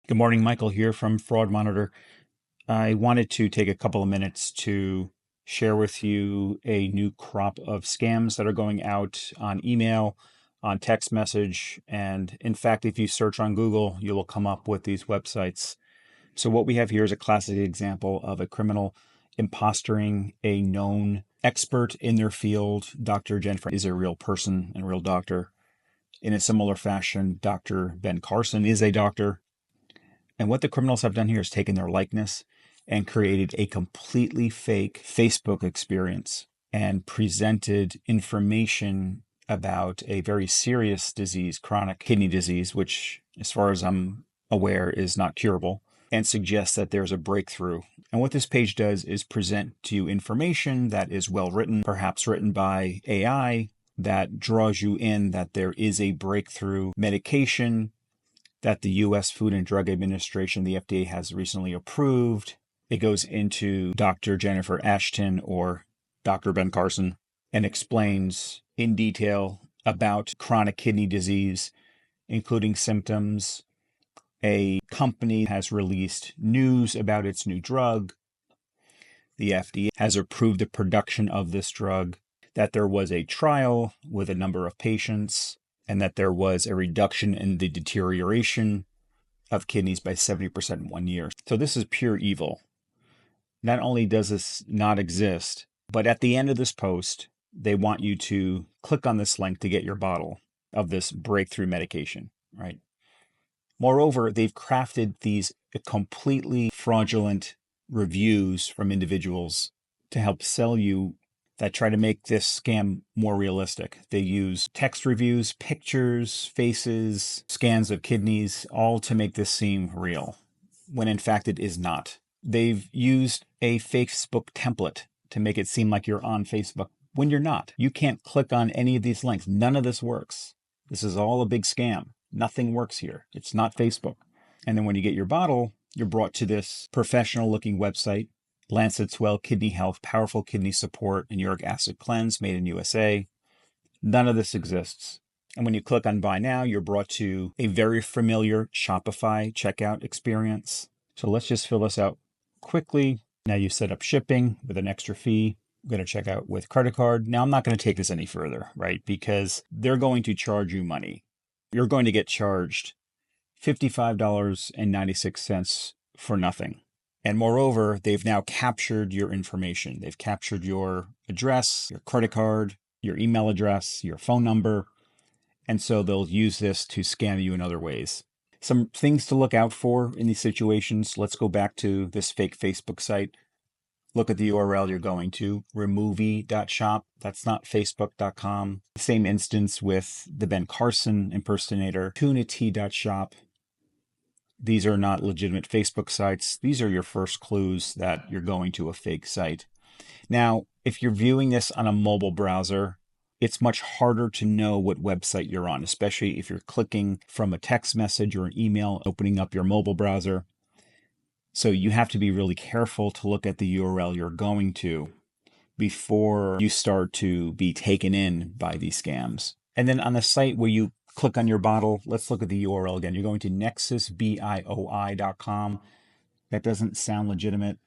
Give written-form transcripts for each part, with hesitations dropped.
Good morning, Michael here from Fraud Monitor. I wanted to take a couple of minutes to share with you a new crop of scams that are going out on email, on text message, and in fact, if you search on Google, you will come up with these websites. So what we have here is a classic example of a criminal impostoring a known expert in their field. Dr. Jennifer is a real person and a real doctor. In a similar fashion, Dr. Ben Carson is a doctor. And what the criminals have done here is taken their likeness and created a completely fake Facebook experience and presented information about a very serious disease, chronic kidney disease, which, as far as I'm aware, is not curable, and suggests that there's a breakthrough. And what this page does is present to you information that is well written, perhaps written by AI, that draws you in that there is a breakthrough medication that the U.S. Food and Drug Administration, the FDA, has recently approved. It goes into Dr. Jennifer Ashton or Dr. Ben Carson and explains in detail about chronic kidney disease, including symptoms. A company has released news about its new drug. The FDA has approved the production of this drug, that there was a trial with a number of patients, and that there was a reduction in the deterioration of kidneys by 70% in 1 year. So this is pure evil. Not only does this not exist, but at the end of this post, they want you to click on this link to get your bottle of this breakthrough medication, right? Moreover, they've crafted these completely fraudulent reviews from individuals to help sell you that try to make this scam more realistic. They use text reviews, pictures, faces, scans of kidneys, all to make this seem real, when in fact it is not. They've used a Facebook template to make it seem like you're on Facebook when you're not. You can't click on any of these links. None of this works. This is all a big scam. Nothing works here. It's not Facebook. And then when you get your bottle, you're brought to this professional looking website, Lancet's Well Kidney Health, Powerful Kidney Support, and Uric Acid Cleanse, made in USA. None of this exists. And when you click on Buy Now, you're brought to a very familiar Shopify checkout experience. So let's just fill this out quickly. Now you set up shipping with an extra fee. I'm going to check out with credit card. Now I'm not going to take this any further, right? Because they're going to charge you money. You're going to get charged $55.96 for nothing. And moreover, they've now captured your information. They've captured your address, your credit card, your email address, your phone number. And so they'll use this to scam you in other ways. Some things to look out for in these situations. Let's go back to this fake Facebook site. Look at the URL you're going to, removie.shop. That's not facebook.com. Same instance with the Ben Carson impersonator, tunity.shop. These are not legitimate Facebook sites. These are your first clues that you're going to a fake site. Now, if you're viewing this on a mobile browser, it's much harder to know what website you're on, especially if you're clicking from a text message or an email, opening up your mobile browser. So you have to be really careful to look at the URL you're going to before you start to be taken in by these scams. And then on the site where you click on your bottle, let's look at the URL again. You're going to nexusbioi.com. That doesn't sound legitimate.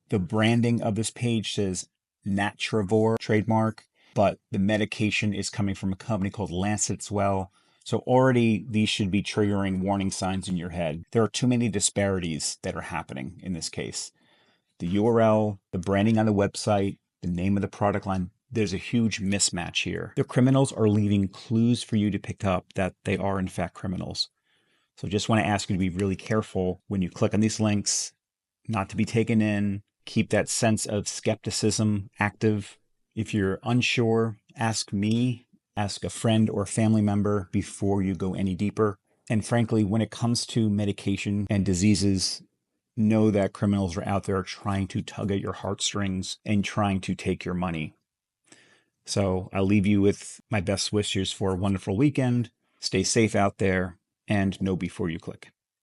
The branding of this page says Natravor trademark, but the medication is coming from a company called Lancet's Well. So already these should be triggering warning signs in your head. There are too many disparities that are happening in this case. The URL, the branding on the website, the name of the product line, there's a huge mismatch here. The criminals are leaving clues for you to pick up that they are in fact criminals. So just want to ask you to be really careful when you click on these links, not to be taken in. Keep that sense of skepticism active. If you're unsure, ask me, ask a friend or family member before you go any deeper. And frankly, when it comes to medication and diseases, know that criminals are out there trying to tug at your heartstrings and trying to take your money. So I'll leave you with my best wishes for a wonderful weekend. Stay safe out there and know before you click.